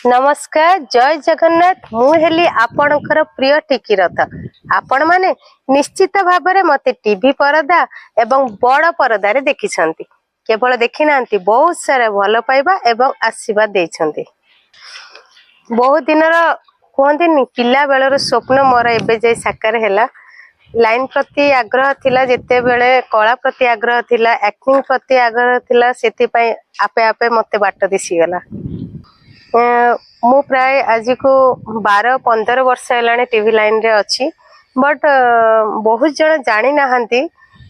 नमस्कार जय जगन्नाथ मु हेली आपणकर प्रिय टिकी रथ आपण माने निश्चित भाबरे मते टीवी परदा एवं बड़ परदा रे देखिछंती केवल देखि नांती बहुत सारा भल पाइबा एवं आशीर्वाद देइछंती। बहुत दिनर कहते पिला बेलर स्वप्न मोर एबे जे साकार हैला। लाइन प्रति आग्रह थिला जेते बेले कला प्रति आग्रह थिला एक्टिंग प्रति आग्रह थिला सेति पय आपे आपे मते बाट दिसी गला। मु प्राय आज को 12-15 वर्ष है टीवी लाइन रे अच्छी बट बहुत जन जानी नहांती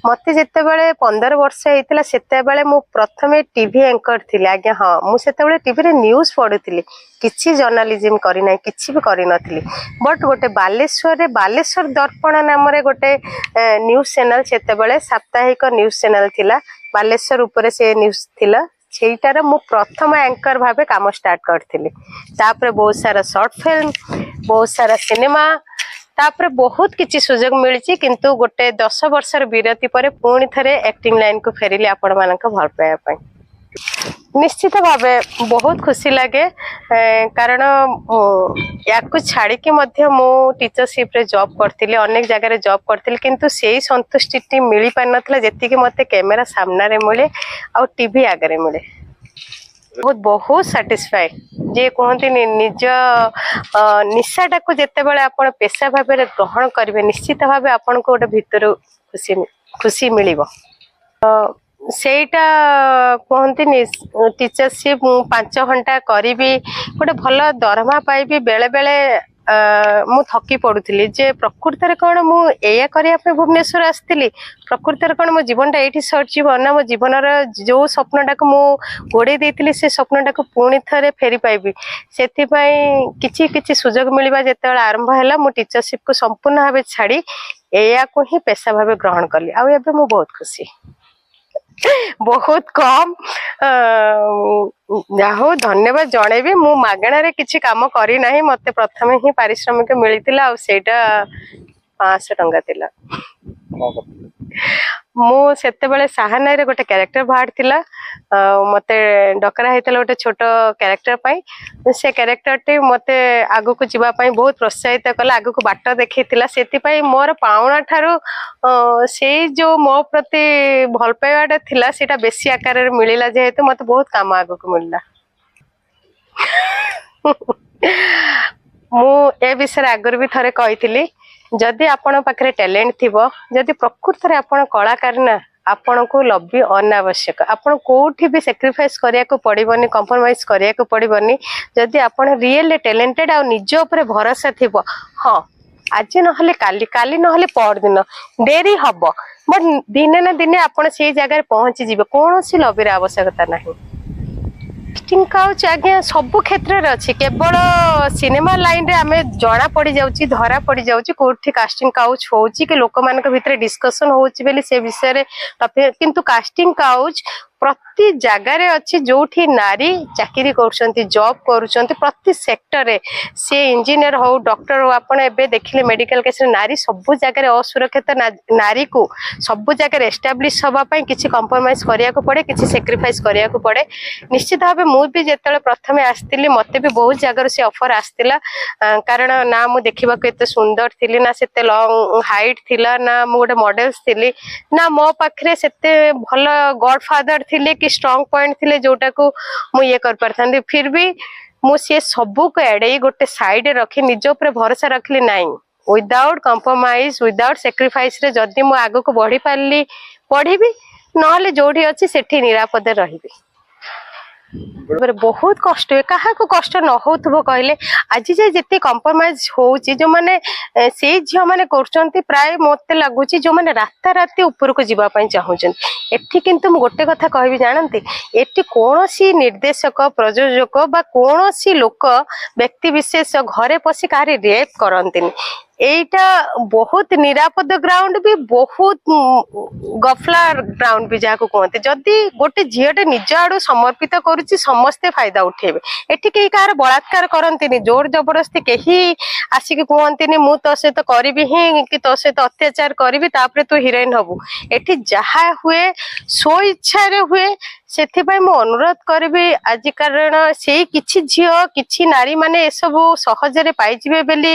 मते जिते बड़े 15 वर्ष होता सेते बड़े मु प्रथमे टीवी एंकर थी। आज्ञा हाँ मुझे टीवी रे न्यूज पढ़ुली किसी जर्नालिज्म करना किसी भी करी नथली बट गोटे बालेश्वर दर्पण नाम रे गोटे न्यूज चैनल से साप्ताहिक न्यूज चैनल थिला बालेश्वर उपरे से न्यूज थिला सेटार मु प्रथम एंकर भावे काम स्टार्ट करथिली। तापरे बहुत सारा शॉर्ट फिल्म बहुत सारा सिनेमा तापरे बहुत किछि सुजोग मिलची किंतु गोटे 10 वर्षर विरति परे पुणी थरे एक्टिंग लाइन को फेरिली आपण मानक भल पाया पय निश्चित भावे बहुत खुशी लगे कारण याकु छाड़ी कि मध्य मु टीचरशिप रे जॉब करथिले अनेक जगह रे जॉब करथिले किंतु सेही संतुष्टि मिली पार नथला जेति कि मते कैमरा सामना रे मिले आ टीवी आगे रे मिले बहुत सैटिस्फाई जे कहते निज निशाटा को जिते बड़े आप पेशा भाव में ग्रहण करेंगे निश्चित भाव आपन को गोटे भितर खुशी मिल सेटा कहते टीचरशिप 5 घंटा करी गोटे भल दरमा पाइबी बेले बेले मु थकी पड़ुली जे प्रकृत रे कौन मुझे करने भुवनेश्वर आसती प्रकृत कौन मो जीवन ये सरजीव ना मो जीवन जो स्वप्नटा को घोड़े देती से स्वप्नटा को पुणी थे फेरी पाइबी से किसी सुजोग मिलवा जिते आरंभ है मो टीचरशिप को संपूर्ण भाव छाड़ी या को ही पेशा भाव ग्रहण कली आ बहुत खुशी बहुत कम जाहो धन्यवाद जनइबी मु मागणा रे किछि काम करी नाही मते प्रथमे ही पारिश्रमिक मिलितिला आ सेटा 500 टंका थिला। मु सेते बेले साहानाई रे गोटे कैरेक्टर बाहर थिला मते डकरा हेतला गोटे छोट कैरेक्टर पाई से कैरेक्टर टी मते आगु को जीवा पाई बहुत प्रोत्साहित कला आगु को बाट देखैतिला सेति पाई मोर पाउना थारु से जो मो प्रति भल पाइबाटा थिला सेटा बेसी आकार रे मिलिला जेहेतु मते बहुत काम आगु को मिलला। मु ए विषय आगर भी थरे कहिथिली जदि आपण पाखरे टैलेंट थिबो जदि प्रकृत रे आपण कलाकार ना आपण को लब्बी अनावश्यक आपण कोठी भी सैक्रिफाइस करिया को पड़िबनी कंप्रोमाइज करिया को पड़िबनी जदि आपण रियल टैलेंटेड आ निज ऊपर भरोसा थिबो हां आज नहले काली काली नहले पर दिन देरी हबो बट दिने ना दिने आपण से जगह पहुंची जिबे कोनोसी लब्बी रे आवश्यकता नाही। कास्टिंग काउच आज्ञा सब क्षेत्र में अच्छी केवल सिनेमा लाइन रे आमे जना पड़ी जाउची धरा पड़ी जाउची कोठी कास्टिंग काउच होउची कि लोक मान भितर डिस्कशन होउची बेली से विषय रे किंतु कास्टिंग काउच प्रति जगार अच्छी जो नारी चाकरी कर जॉब कर प्रति सेक्टर रे से इंजीनियर हो डॉक्टर हो आपड़ ए देखिले मेडिकल केस नारी सब जगह असुरक्षित नारी को सब जगह एस्टाब्लिश होगापी किसी कंप्रोमाइज करिया को पड़े किसी सैक्रिफाइस करिया को पड़े। निश्चित भाव मुझे जिते प्रथम आसती मत भी बहुत जगार से ऑफर आसला कारण ना मु देखा एत सुंदर थी ना से लंग हाइट थिला ना मु गोटे मॉडल्स थी ना मो पाखे से भल गॉडफादर थिले कि स्ट्रॉन्ग पॉइंट थिले जोटा को मु ये कर पारथांदी फिर भी मु से सबू को एडे गोटे साइड रखी निज ऊपर भरोसा रखली नाई विदाउट कंप्रोमाइज विदाउट सैक्रिफाइस रे जदी मु आगो को बढ़ी पारली पढ़ीबी नहले जोठी अछि सेठी निरापद रहिबी। बहुत कष्ट है क्या कष्ट न हो कहले आज जाए जिते कंप्रोमाइज हो जो मैंने से झील मैंने कर प्राय मत लगुच जो मैंने राता राति ऊपर को जावाई चाहूँ एठी किंतु गोटे कथा कहि जानते एठी कौन सी निर्देशक प्रयोजक बा कौन सी लोक व्यक्ति विशेष घरे पशि कहारी रेप करती एटा बहुत निरापद ग्राउंड भी बहुत गफला ग्राउंड भी जहाँ कहते जदि गोटे झीटे निज आड़ समर्पित करुच्ची समस्ते फायदा उठेबे एठी कहीं कहार बलात्कार करती जोर जबरदस्ती कहीं आसिक कहती मु तो सहित करी ही कि तो सहित अत्याचार करी तू हिरोइन हबू एठी जहा हुए स्व इच्छा हुए ସେଥିପାଇଁ ମୁଁ ଅନୁରୋଧ କରିବି ଆଜି, କାରଣ ସେଇ କିଛି ଝିଅ କିଛି ନାରୀ ମାନେ ଏସବୁ ସହଜରେ ପାଇଯିବେ ବୋଲି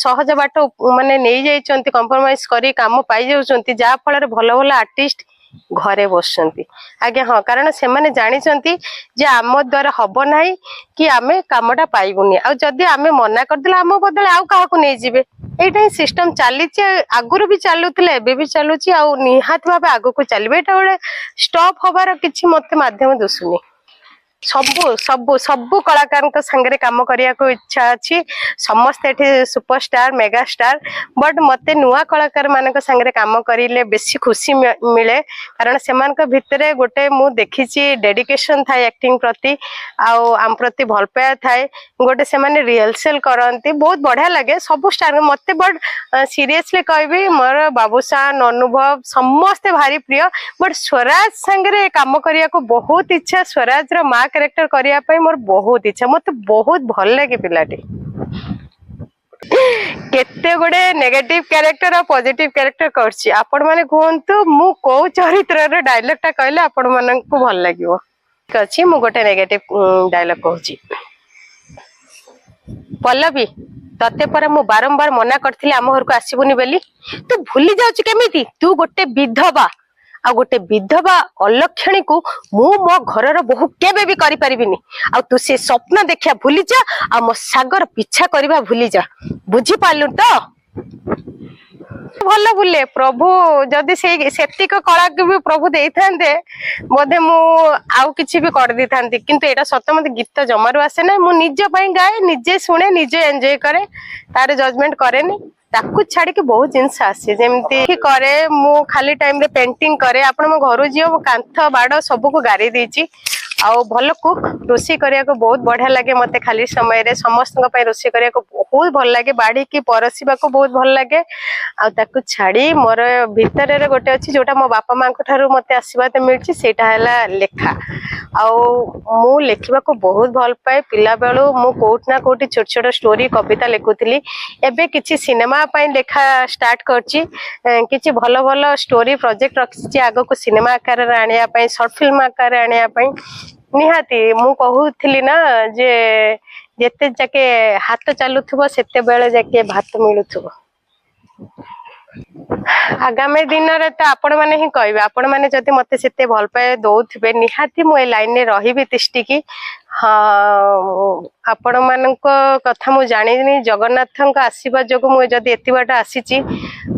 ସହଜ ବାଟ ମାନେ ନେଇଯାଇଛନ୍ତି, କମ୍ପ୍ରମାଇଜ କରି କାମ ପାଇଯାଉଛନ୍ତି, ଯାହା ଫଳରେ ଭଲ ଭଲ ଆର୍ଟିଷ୍ଟ ଘରେ ବସୁଛନ୍ତି। ଆଜ୍ଞା ହଁ, କାରଣ ସେମାନେ ଜାଣିଛନ୍ତି ଯେ ଆମ ଦ୍ୱାରା ହବ ନାହିଁ କି ଆମେ କାମଟା ପାଇବୁନି, ଆଉ ଯଦି ଆମେ ମନା କରିଦେଲେ ଆମ ବଦଳେ ଆଉ କାହାକୁ ନେଇଯିବେ। ଏଇଟା ହିଁ ସିଷ୍ଟମ ଚାଲିଛି, ଆଗରୁ ବି ଚାଲୁଥିଲା, ଏବେ ବି ଚାଲୁଛି, ଆଉ ନିହାତି ଭାବେ ଆଗକୁ ଚାଲିବ। ଏଇଟା ଗୋଟେ ଷ୍ଟପ୍ ହବାର କିଛି ମତେ ମାଧ୍ୟମ ଦିଶୁନି। ସବୁ ସବୁ ସବୁ କଳାକାରଙ୍କ ସାଙ୍ଗରେ କାମ କରିବାକୁ ଇଚ୍ଛା ଅଛି। ସମସ୍ତେ ଏଠି ସୁପରଷ୍ଟାର ମେଗାଷ୍ଟାର, ବଟ୍ ମତେ ନୂଆ କଳାକାର ମାନଙ୍କ ସାଙ୍ଗରେ କାମ କରିଲେ ବେଶୀ ଖୁସି ମିଳେ, କାରଣ ସେମାନଙ୍କ ଭିତରେ ଗୋଟେ ମୁଁ ଦେଖିଛି ଡେଡିକେସନ ଥାଏ ଆକ୍ଟିଂ ପ୍ରତି, ଆଉ ଆମ ପ୍ରତି ଭଲ ପାଇବା ଥାଏ। ଗୋଟେ ସେମାନେ ରିହର୍ସାଲ କରନ୍ତି, ବହୁତ ବଢିଆ ଲାଗେ ସବୁ ଷ୍ଟାର ମତେ। ବଟ୍ ସିରିୟସଲି କହିବି, ମୋର ବାବୁସାନ, ଅନୁଭବ ସମସ୍ତେ ଭାରି ପ୍ରିୟ, ବଟ୍ ସ୍ୱରାଜ ସାଙ୍ଗରେ କାମ କରିବାକୁ ବହୁତ ଇଚ୍ଛା। ସ୍ୱରାଜର ମା କ୍ୟାରେକ୍ଟର କରିବା ପାଇଁ ମୋର ବହୁତ ଇଚ୍ଛା, ମତେ ବହୁତ ଭଲ ଲାଗେ ପିଲାଟି। କେତେ ଗୁଡେ ନେଗେଟିଭ କ୍ୟାରେକ୍ଟର ଆଉ ପଜିଟିଭ କ୍ୟାରେକ୍ଟର କରିଛି, ଆପଣ ମାନେ କୁହନ୍ତୁ ମୁଁ କୋଉ ଚରିତ୍ରର ଡାଇଲଗ ଟା କହିଲେ ଆପଣ ମାନଙ୍କୁ ଭଲ ଲାଗିବ। ଠିକ ଅଛି, ମୁଁ ଗୋଟେ ନେଗେଟିଭ ଡାଇଲଗ କହୁଛି। ପଲ୍ଲବୀ, ତତେ ପରା ମୁଁ ବାରମ୍ବାର ମନା କରିଥିଲି ଆମ ଘରକୁ ଆସିବୁନି ବୋଲି, ତୁ ଭୁଲି ଯାଉଛୁ କେମିତି? ତୁ ଗୋଟେ ବିଧବା, ଆଉ ଗୋଟେ ବିଧବା ଅଲକ୍ଷଣୀକୁ ମୁଁ ମୋ ଘରର ବୋହୂ କେବେ ବି କରିପାରିବିନି। ଆଉ ତୁ ସେ ସ୍ୱପ୍ନ ଦେଖିବା ଭୁଲି ଯା, ଆଉ ମୋ ସାଗର ପିଛା କରିବା ଭୁଲି ଯା, ବୁଝିପାରିଲୁ ତ? ଭଲ ବୁଲେ ପ୍ରଭୁ, ଯଦି ସେତିକ କଳାକୁ ବି ପ୍ରଭୁ ଦେଇଥାନ୍ତେ ବୋଧେ ମୁଁ ଆଉ କିଛି ବି କରିଦେଇଥାନ୍ତି। କିନ୍ତୁ ଏଇଟା ସତ, ମତେ ଗୀତ ଜମାରୁ ଆସେ ନାହିଁ। ମୁଁ ନିଜ ପାଇଁ ଗାଏ, ନିଜେ ଶୁଣେ, ନିଜେ ଏନ୍ଜୟ କରେ, ତାର ଜଜମେଣ୍ଟ କରେନି। ତାକୁ ଛାଡିକି ବହୁତ ଜିନିଷ ଆସେ, ଯେମିତି କରେ ମୁଁ ଖାଲି ଟାଇମରେ ପେଣ୍ଟିଂ କରେ। ଆପଣ ମୋ ଘରୁ ଯିବ, ମୁଁ କାନ୍ଥ ବାଡ ସବୁକୁ ଗାରେଇ ଦେଇଛି। ଆଉ ଭଲ କୁକ୍, ରୋଷେଇ କରିବାକୁ ବହୁତ ବଢିଆ ଲାଗେ ମତେ। ଖାଲି ସମୟରେ ସମସ୍ତଙ୍କ ପାଇଁ ରୋଷେଇ କରିବାକୁ ବହୁତ ଭଲ ଲାଗେ, ବାଢିକି ପରସିବାକୁ ବହୁତ ଭଲ ଲାଗେ। ଆଉ ତାକୁ ଛାଡି ମୋର ଭିତରରେ ଗୋଟେ ଅଛି ଯୋଉଟା ମୋ ବାପା ମାଙ୍କ ଠାରୁ ମତେ ଆଶୀର୍ବାଦ ମିଳିଛି, ସେଇଟା ହେଲା ଲେଖା। ଆଉ ମୁଁ ଲେଖିବାକୁ ବହୁତ ଭଲ ପାଏ। ପିଲା ବେଳୁ ମୁଁ କୋଉଠି ନା କୋଉଠି ଛୋଟ ଛୋଟ ଷ୍ଟୋରି କବିତା ଲେଖୁଥିଲି। ଏବେ କିଛି ସିନେମା ପାଇଁ ଲେଖା ଷ୍ଟାର୍ଟ କରିଛି, କିଛି ଭଲ ଭଲ ଷ୍ଟୋରି ପ୍ରୋଜେକ୍ଟ ରଖିଛି ଆଗକୁ ସିନେମା ଆକାରରେ ଆଣିବା ପାଇଁ, ସର୍ଟ ଫିଲ୍ମ ଆକାରରେ ଆଣିବା ପାଇଁ। ନିହାତି ମୁଁ କହୁଥିଲି ନା ଯେ ଯେତେ ଯାକେ ହାତ ଚାଲୁଥିବ ସେତେବେଳେ ଯାକେ ଭାତ ମିଳୁଥିବ। ଆଗାମୀ ଦିନରେ ତ ଆପଣ ମାନେ ହିଁ କହିବେ, ଆପଣ ମାନେ ଯଦି ମତେ ସେତେ ଭଲ ପାଇବା ଦଉଥିବେ, ନିହାତି ମୁଁ ଏ ଲାଇନରେ ରହିବି ତିଷ୍ଠିକି। ହଁ, ଆପଣ ମାନଙ୍କ କଥା ମୁଁ ଜାଣିନି, ଜଗନ୍ନାଥଙ୍କ ଆଶୀର୍ବାଦ ଯୋଗୁଁ ମୁଁ ଯଦି ଏତେ ବାଟ ଆସିଛି,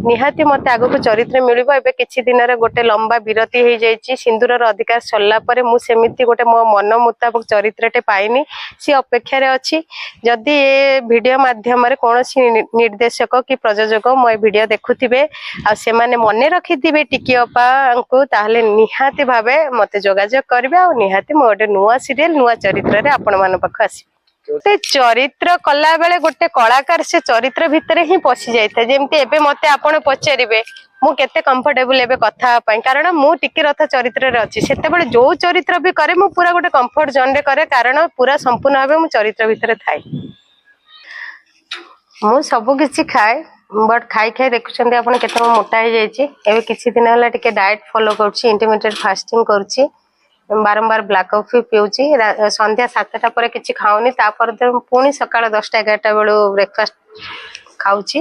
ନିହାତି ମତେ ଆଗକୁ ଚରିତ୍ର ମିଳିବ। ଏବେ କିଛି ଦିନରେ ଗୋଟେ ଲମ୍ବା ବିରତି ହେଇଯାଇଛି, ସିନ୍ଦୁରର ଅଧିକାର ସରିଲା ପରେ ମୁଁ ସେମିତି ଗୋଟେ ମୋ ମନ ମୁତାବକ ଚରିତ୍ରଟେ ପାଇନି, ସେ ଅପେକ୍ଷାରେ ଅଛି। ଯଦି ଏ ଭିଡିଓ ମାଧ୍ୟମରେ କୌଣସି ନିର୍ଦ୍ଦେଶକ କି ପ୍ରଯୋଜକ ମୋ ଏ ଭିଡିଓ ଦେଖୁଥିବେ, ଆଉ ସେମାନେ ମନେ ରଖିଥିବେ ଟିକି ଅପାଙ୍କୁ, ତାହେଲେ ନିହାତି ଭାବେ ମତେ ଯୋଗାଯୋଗ କରିବେ। ଆଉ ନିହାତି ମୁଁ ଗୋଟେ ନୂଆ ସିରିଏଲ, ନୂଆ ଚରିତ୍ରରେ ଆପଣ ମାନଙ୍କ ପାଖକୁ ଆସିବି। ଗୋଟେ ଚରିତ୍ର କଲା ବେଳେ ଗୋଟେ କଳାକାର ସେ ଚରିତ୍ର ଭିତରେ ହିଁ ପଶି ଯାଇଥାଏ। ଯେମିତି ଏବେ ମତେ ଆପଣ ପଚାରିବେ ମୁଁ କେତେ କମ୍ଫର୍ଟେବୁଲ ଏବେ କଥା ହେବା ପାଇଁ, କାରଣ ମୁଁ ଟିକେ ରଥ ଚରିତ୍ରରେ ଅଛି। ସେତେବେଳେ ଯୋଉ ଚରିତ୍ର ବି କରେ ମୁଁ ପୁରା ଗୋଟେ କମ୍ଫର୍ଟ ଜୋନରେ କରେ, କାରଣ ପୁରା ସମ୍ପୂର୍ଣ୍ଣ ଭାବେ ମୁଁ ଚରିତ୍ର ଭିତରେ ଥାଏ। ମୁଁ ସବୁ କିଛି ଖାଏ, ବଟ୍ ଖାଇ ଖାଇ ଦେଖୁଛନ୍ତି ଆପଣ କେତେ ମୋଟା ହେଇଯାଇଛି। ଏବେ କିଛି ଦିନ ହେଲା ଟିକେ ଡାଏଟ ଫଲୋ କରୁଛି, ଇଣ୍ଟରମିଡିଏଟ୍ ଫାଷ୍ଟିଂ କରୁଛି, ବାରମ୍ବାର ବ୍ଲାକ୍ କଫି ପିଉଛି, ସନ୍ଧ୍ୟା 7ଟା ପରେ କିଛି ଖାଉନି, ତାପରେ ପୁଣି ସକାଳ 10ଟା-11ଟା ବେଳୁ ବ୍ରେକଫାଷ୍ଟ ଖାଉଛି।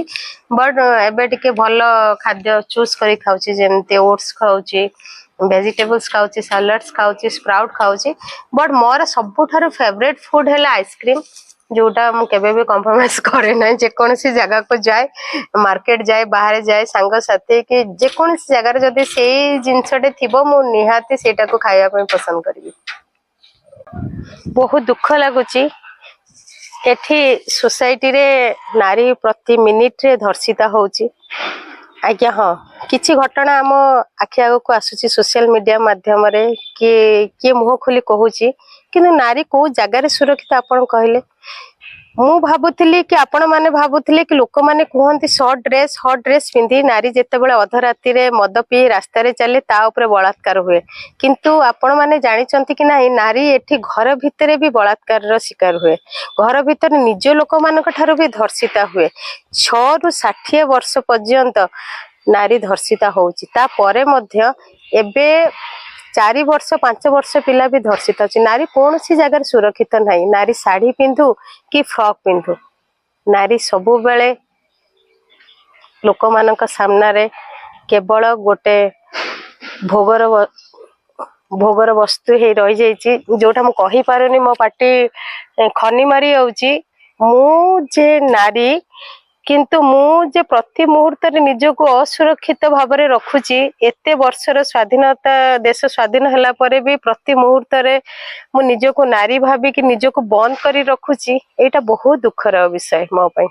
ବଟ୍ ଏବେ ଟିକେ ଭଲ ଖାଦ୍ୟ ଚୁଜ୍ କରି ଖାଉଛି, ଯେମିତି ଓଟ୍ସ ଖାଉଛି, ଭେଜିଟେବଲ୍ସ ଖାଉଛି, ସାଲାଡ୍ସ ଖାଉଛି, ସ୍ପ୍ରାଉଟ୍ ଖାଉଛି। ବଟ୍ ମୋର ସବୁଠାରୁ ଫେଭରେଟ୍ ଫୁଡ୍ ହେଲା ଆଇସ୍କ୍ରିମ୍, ଯୋଉଟା ମୁଁ କେବେ ବି କମ୍ପ୍ରମାଇଜ କରେ ନାହିଁ। ଯେକୌଣସି ଜାଗାକୁ ଯାଏ, ମାର୍କେଟ ଯାଏ, ବାହାରେ ଯାଏ, ସାଙ୍ଗସାଥି କି ଯେକୌଣସି ଜାଗାରେ ଯଦି ସେଇ ଜିନିଷଟେ ଥିବ, ମୁଁ ନିହାତି ସେଇଟାକୁ ଖାଇବା ପାଇଁ ପସନ୍ଦ କରିବି। ବହୁତ ଦୁଃଖ ଲାଗୁଛି, ଏଠି ସୋସାଇଟିରେ ନାରୀ ପ୍ରତି ମିନିଟରେ ଧର୍ଷିତ ହଉଛି। ଆଜ୍ଞା ହଁ, କିଛି ଘଟଣା ଆମ ଆଖି ଆଗକୁ ଆସୁଛି ସୋସିଆଲ ମିଡିଆ ମାଧ୍ୟମରେ, କିଏ ମୁହଁ ଖୋଲି କହୁଛି, କିନ୍ତୁ ନାରୀ କୋଉ ଜାଗାରେ ସୁରକ୍ଷିତ ଆପଣ କହିଲେ? ମୁଁ ଭାବୁଥିଲି କି ଆପଣ ମାନେ ଭାବୁଥିଲେ କି ଲୋକମାନେ କୁହନ୍ତି ହଟ୍ ଡ୍ରେସ୍ ପିନ୍ଧି ନାରୀ ଯେତେବେଳେ ଅଧରାତିରେ ମଦ ପିଇ ରାସ୍ତାରେ ଚାଲେ ତା ଉପରେ ବଳାତ୍କାର ହୁଏ, କିନ୍ତୁ ଆପଣ ମାନେ ଜାଣିଛନ୍ତି କି ନାହିଁ, ନାରୀ ଏଠି ଘର ଭିତରେ ବି ବଳାତ୍କାରର ଶିକାର ହୁଏ। ଘର ଭିତରେ ନିଜ ଲୋକମାନଙ୍କ ଠାରୁ ବି ଧର୍ଷିତା ହୁଏ। 6ରୁ 60 ବର୍ଷ ପର୍ଯ୍ୟନ୍ତ ନାରୀ ଧର୍ଷିତା ହଉଛି। ତାପରେ ମଧ୍ୟ ଏବେ 4 वर्ष 5 वर्ष पिला भी धर्षित अच्छी नारी कौन सी जगह सुरक्षित नहीं नारी शाढ़ी पिंधु कि फ्रॉक पिंधु नारी सबु बेले लोक मान सामने केवल गोटे भोगर वस्तु ही रही जाइए जोटा मु कहि पारुनी मो पार्टी खनी मारी आउची मु जे नारी किंतु मु प्रति मुहूर्त निजको असुरक्षित भाव में रखुची एते वर्षर स्वाधीनता देश स्वाधीन होला परे भी प्रति मुहूर्त रे मु निजको नारी भाभी कि निजको बंद करी रखुची एटा बहुत दुखर विषय मो पई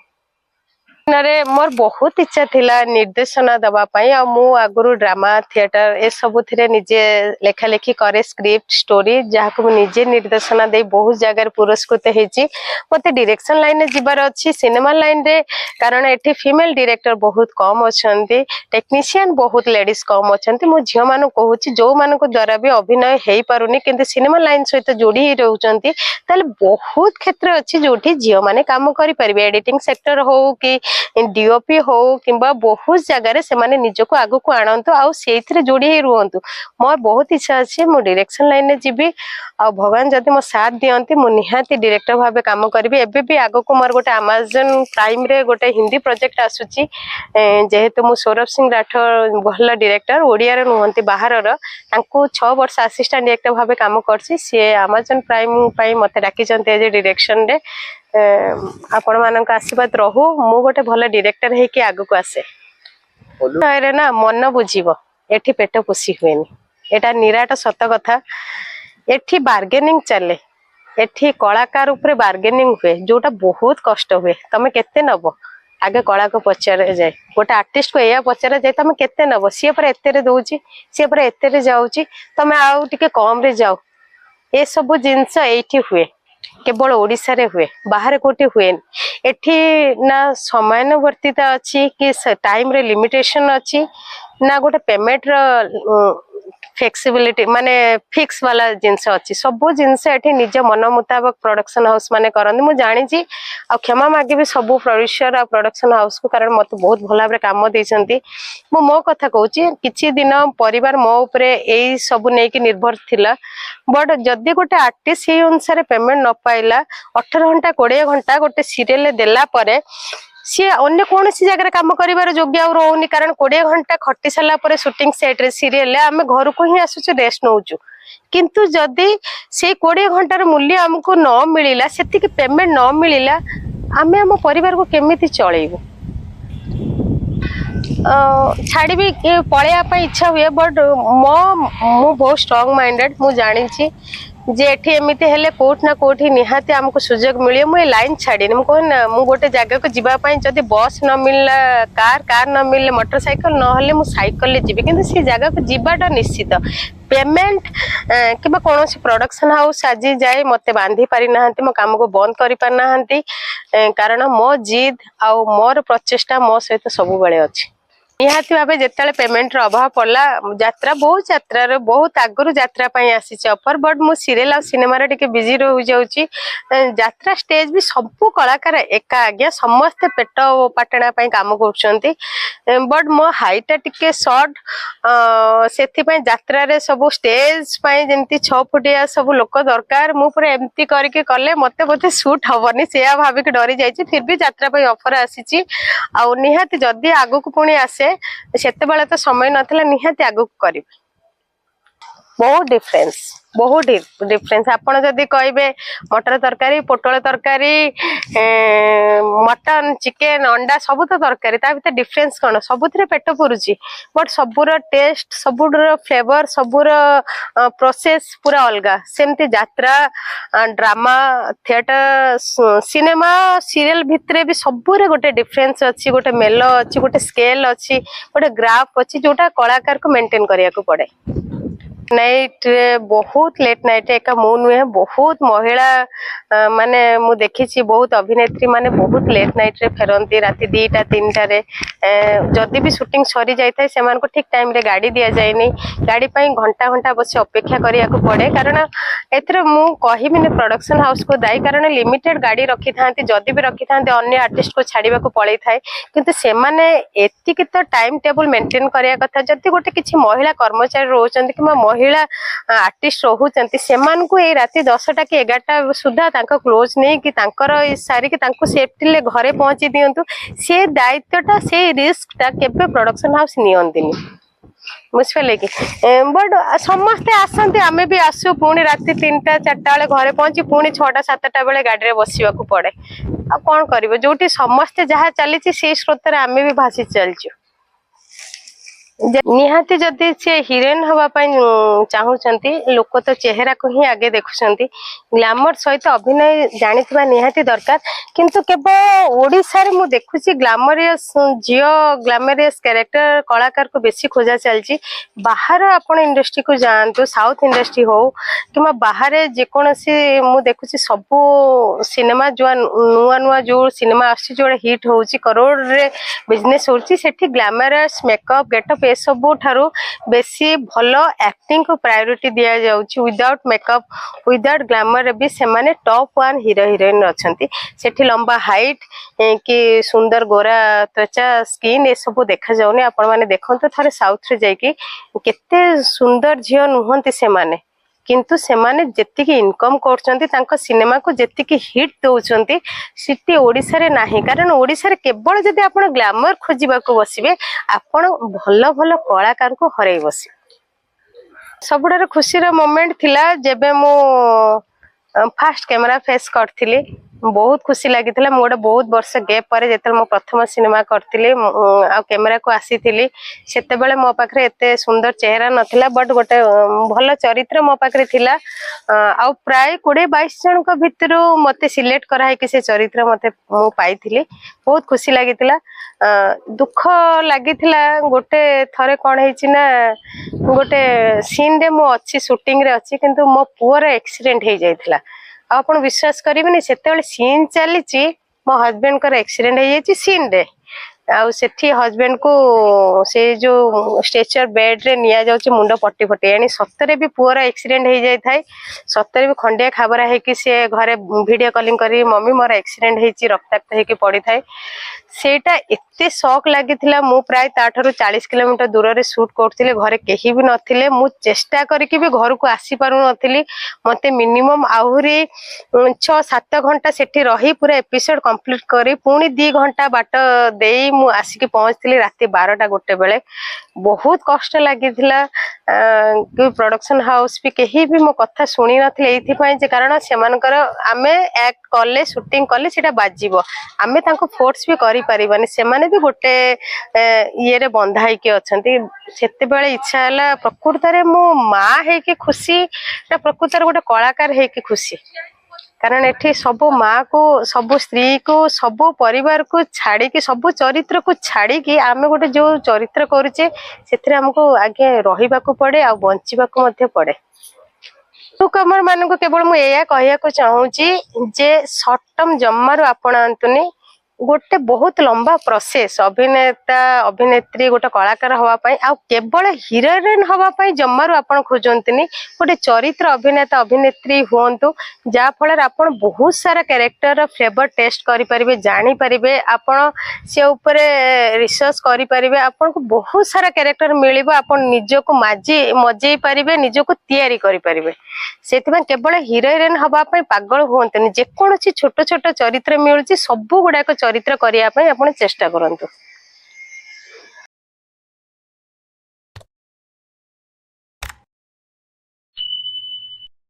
मोर बहुत इच्छा थिला निर्देशना दबा पाई आ मु आगुरु ड्रामा थिएटर ए सब थिरे निजे लेखा लेखी करे स्क्रिप्ट स्टोरी जहा को निजे निर्देशना दे बहुत जगह पुरस्कृत हेची मते डायरेक्शन लाइन रे जिबार अछि सिनेमा लाइन रे कारण एठी फीमेल डायरेक्टर बहुत कम अछंती टेक्नीशियन बहुत लेडीज कम अछंती मु झियो मानु कहूची जो मानु को द्वारा भी अभिनय हेई पारुनी किंतु सिनेमा लाइन सहित जोड़ी रहउचंती ताले बहुत क्षेत्र अछि जोठी झियो माने काम करि परबे एडिटिंग सेक्टर हो कि डीओपी हो किंबा बहुत जगह से माने निजको आगु को आणंतु आ सेइथरे जोड़ी ही रुहंतु मोर बहुत इच्छा अछि मो डायरेक्शन लाइन में जीबी आ भगवान जदि मो साथ दियंती मो निहाती डायरेक्टर भाबे काम करबी एबे भी आगु को मोर गोटे अमेज़न प्राइम रे गोटे हिंदी प्रोजेक्ट आसुची जेहेतु मो सौरभ सिंह राठौर भल डायरेक्टर ओडिया रे नुहंती बाहर रो तांको 6 वर्ष असिस्टेंट डायरेक्टर भाबे काम करछि से अमेज़न प्राइम पई मते डाकी चंती एज डायरेक्शन रे आपण मानक आशीर्वाद रहू मु गोटे भल डायरेक्टर है कि आगु को आसे अरे ना मन बुझीबो एठी पेट पोषी हुएनी एटा निराट सत कथा एठी बार्गेनिंग चले एठी कलाकार ऊपर बार्गेनिंग हुए जोटा बहुत कष्ट हुए तमे केते नबो आगे कला को पचारे जाए गोटे आर्टिस्ट को या पचारे जाए तमे केते नबो सी पर एते रे दोउची सी पर एते रे जाउची तमे आउ टिके कम रे जाओ ए सब जिंस एठी हुए केवल ओडिसा रे हुए बाहर कोटी हुए एठी ना समयानुवर्तिता अच्छी कि टाइम रे लिमिटेशन अच्छी ना गोटे पेमेंट रो फ्लेक्सिबिलिटी माने फिक्स वाला जिनस अच्छी सब जिनस एठी निज मन मुताबिक प्रोडक्शन हाउस माने करन मु जानि छी आ क्षमा मागे भी सब प्रोड्यूसर आ प्रोडक्शन हाउस को कारण मते बहुत भला भाबरे काम दैछंती मो कथा कहूची किछि दिन परिवार मो ऊपर एई सब नै कि निर्भर थिला बट जदि गोटे आर्टिस्ट हे अनुसार पेमेंट न पाइला 18 घंटा 20 घंटा गोटे सीरियल देला परे सी अन्य कौन सी जगह काम कर योग्य आ रोनी कारण 20 घंटा खटी सारा पर शूटिंग सेट रे सीरियल आम घर को ही आसुचु रेस्ट नौचु किंतु जदि से 20 घंटार मूल्य आमको न मिलिला सेति पेमेंट न मिलिला आमे आम परिवार को केमिति चलेबो छाड़ी भी पलैया इच्छा हुए बट मो बहुत स्ट्रांग माइंडेड मु जानी जे एठी एमिति हेले कोठ ना कोठी निहाती हमको सुजोग मिले मु लाइन छाड़ी मु कहन मु गोटे जगह को जीवा पई जदी बस न मिलला कार न मिलले मोटरसाइकिल न हले मु साइकिल ले जीबी किंतु से जगह को जीवाटा निश्चित पेमेंट किबा कोनोसी प्रोडक्शन हाउस आज जाए मते बांधी पारि नाहंती मो काम को बंद करि पार नाहंती कारण मो जिद आ मोर प्रचेष्टा मो सहित सब बेले अछि निहाती भाव जिते पेमेंट अभाव पड़ा यात्रा बहुत आगुरी यात्रा आसी ऑफर बट मु सीरियल आ सिनेमा टिके बिजी रही जाऊँगी यात्रा स्टेज भी सब कलाकार एका आज्ञा समस्ते पेट पाटना काम कर बट मो हाइट टिके शॉर्ट से यात्रा रे सब स्टेज जमी 6 फुटिया सब लोक दरकार मु पूरा एमती करके कले मते बोधे सूट हबनी से भाविक डरी जाइए फिर भी यात्रा ऑफर आसी निहाती जदि आगु को पुणी आसे सेते बेले तो समय नथिला निहाती आगु करी बहुत डिफरेंस आपण जदि कहबे मटर तरकारी पोटल तरकारी मटन चिकेन अंडा सब तो तरकारी ता भीतर डिफरेंस कोन सबुथिरे पेट पुरुची बट सबुर टेस्ट सबुर फ्लेवर सबुर प्रोसेस पूरा अलगा सेमती यात्रा ड्रामा थिएटर सिनेमा सीरियल भितरे भी सबुरे गोटे डिफरेंस अच्छी गोटे मेलो अच्छी गोटे स्केल अच्छी गोटे ग्राफ अच्छी जोटा कलाकार को मेंटेन करिया को पड़े नाइट रे बहुत लेट नाइट एका मु नुहे बहुत महिला माने मु देखी बहुत अभिनेत्री माने बहुत लेट नाइट रे फेरंती राति 2टा 3टा रे जदि भी शूटिंग सरी जाय से मान को ठीक टाइम रे गाड़ी दिया जायनी गाड़ी पई घंटा घंटा बसी अपेक्षा करिया को पड़े कारण एथरे मु कहिबिनी प्रोडक्शन हाउस को दाई कारण लिमिटेड गाड़ी रखी थांती जदि भी रखी थांती अन्य आर्टिस्ट को छाड़ीबा को पड़े थाए किंतु से माने एतिक तो टाइम टेबल मेंटेन करिया कथा जदि गोटे किछि महिला कर्मचारी रहउचंती कि महिला आर्टिस्ट रोचंती सेमानकु ए राति 10टा कि 11टा सुधा तांका क्लोज नहीं कि तांकर सारी कि तांको सेफ्टी ले घरे पहुंची दियंतु से दायित्वटा से रिस्कटा केबे प्रोडक्शन हाउस नियंतिनी बुझिपारे कि बट समस्ते आसते आम भी आसु पुणी राति 3टा 4टा बेले घरे पहुंची पुणी 6टा 7टा बेले गाड़ी में बसवा पड़े आ कौन कर जो समस्ते जहाँ चली से स्रोत आम भी भासी चलचु निहाती जदि सी हिरोइन हवापाई चाहूँगी लोक तो चेहरा को ही आगे देखुंट ग्लैमर सहित अभिनय जानी निहाती दरकार किंतु केवल ओडिशा रे मु देखुची ग्लैमरियस झियो ग्लैमरियस कैरेक्टर कलाकार को बेसी खोजा चलची बाहर आपण इंडस्ट्री को जानतु साउथ इंडस्ट्री हो कि बाहर जेकोसी मु देखुची सबू सिनेमा जो नुआ नुआ जो सिनेमा आसी जो हिट होची करोड़ रे बिजनेस होची सेठी ग्लैमरस मेकअप गेटअप ए सबू ठारू बेसी भलो एक्टिंग को प्रायोरिटी दिया जाउची विदाउट मेकअप विदाउट ग्लैमर भी से माने टॉप 1 हीरो हीरोइन अछंती सेठी लंबा हाइट कि सुंदर गोरा त्वचा स्किन ए सबू देखा जाउनी आपण माने देखंतो थारे साउथ रे जाई कि केते सुंदर झियो नुहंती से माने किंतु से माने जेतिकी इनकम करछंती तांको सिनेमा को जेतिकी हिट दउछंती सिटी ओडिसा रे नाही कारण ओडिसा रे केवल जदि आपण ग्लैमर खोजिबा को बसिबे आपण भलो भलो कलाकार को हरै बसी सबुडार खुशी रो मोमेंट थिला जेबे मो फास्ट कैमरा फेस करथिली बहुत खुशी लगी गोटे बहुत वर्ष गैप पर जेते मो प्रथम सिनेमा करथिली आ कैमरा को आसी थिली सेते बेले मो पाखरे एते सुंदर चेहरा नथिला बट गोटे भल चरित्र मो पाखरे थिला आ प्राय 20-22 जन को भितरु मते सिलेक्ट करा है कि से चरित्र मते मु पाइथिली बहुत खुशी लागितिला दुख लागितिला गोटे थरे कोन हेछि ना गोटे सीन रे मु अछि शूटिंग रे अछि किंतु मो पुअर एक्सीडेंट हे जाइतिला आपण विश्वास करिबेनी सेते सीन चली मो हस्बैंड कर एक्सीडेंट हो जाइए सीन रे आउ सेठी हस्बैंड को से जो स्ट्रेचर बेड रे निया जाउची मुंड पट्टी फटे यानी सतरे भी पुअर एक्सीडेंट हो जाय थाय सतरे भी खंडिया खाबरा है कि से घरे वीडियो कॉलिंग करी मम्मी मोर एक्सीडेंट हेची रक्ताक्त है कि पड़ी थाय सेटा एते शॉक लागिथिला मु प्राय ताठरू 40 किलोमीटर दूर रे शूट करथिले घरे केही भी नथिले मु चेष्टा करिकि भी घर को आसी पारु नथिली मते मिनिमम आहुरी 6-7 घंटा सेठी रही पूरा एपिसोड कंप्लीट करी पुनी 2 घंटा बाट देई मु आसिक पहुंचली राति 12टा गोटे बेले बहुत कष्ट लागिथिला कि प्रोडक्शन हाउस भी केही भी मो कथा सुनी नथिले एथि पय जे कारण सेमानकर आमे एक्ट करले शूटिंग करले सेटा बाजिबो आमे तांको फोर्स भी करि परिबानी सेमाने भी गोटे ये रे बंधाई के अछंती सेते बेले इच्छा हला प्रकृति रे मो मां हे के खुशी ना प्रकृति रे गोटे कलाकार हे के खुशी कारण एठी सब माँ को सब स्त्री को सब परिवार को छाड़ी की सब चरित्र को छाड़ी की आमे गोटे जो चरित्र करूचे सेथिरे हमको आगे रहिबा को पड़े आ बंचिबा को मध्य पड़े तो कमर मान को केवल मु एया कहिया को चाहूची जे शॉर्ट टर्म जम्मारो आपणांतुनी गोटे बहुत लंबा प्रोसेस अभिनेता अभिनेत्री गोटे कलाकार हवा पाई आ केवल हिरोइन हवा पाई जम्मारू आपण खोजंतनी गोटे चरित्र अभिनेता अभिनेत्री हुंतु जा फल आपण बहुत सारा कैरेक्टर फ्लेवर टेस्ट करि परिबे जानि परिबे आपण से ऊपर रिसर्च करि परिबे आपण को बहुत सारा कैरेक्टर मिलिबो आपण निजो को मजेई परिबे निजो को तैयारी करि परिबे सेतिबा केवल हिरोइन हवा पाई पागल हुंतनी जे कोनोसी छोट छोट चरित्र मिलुची सब गुडा चरित्र करिया पई आपण चेष्टा करंतु।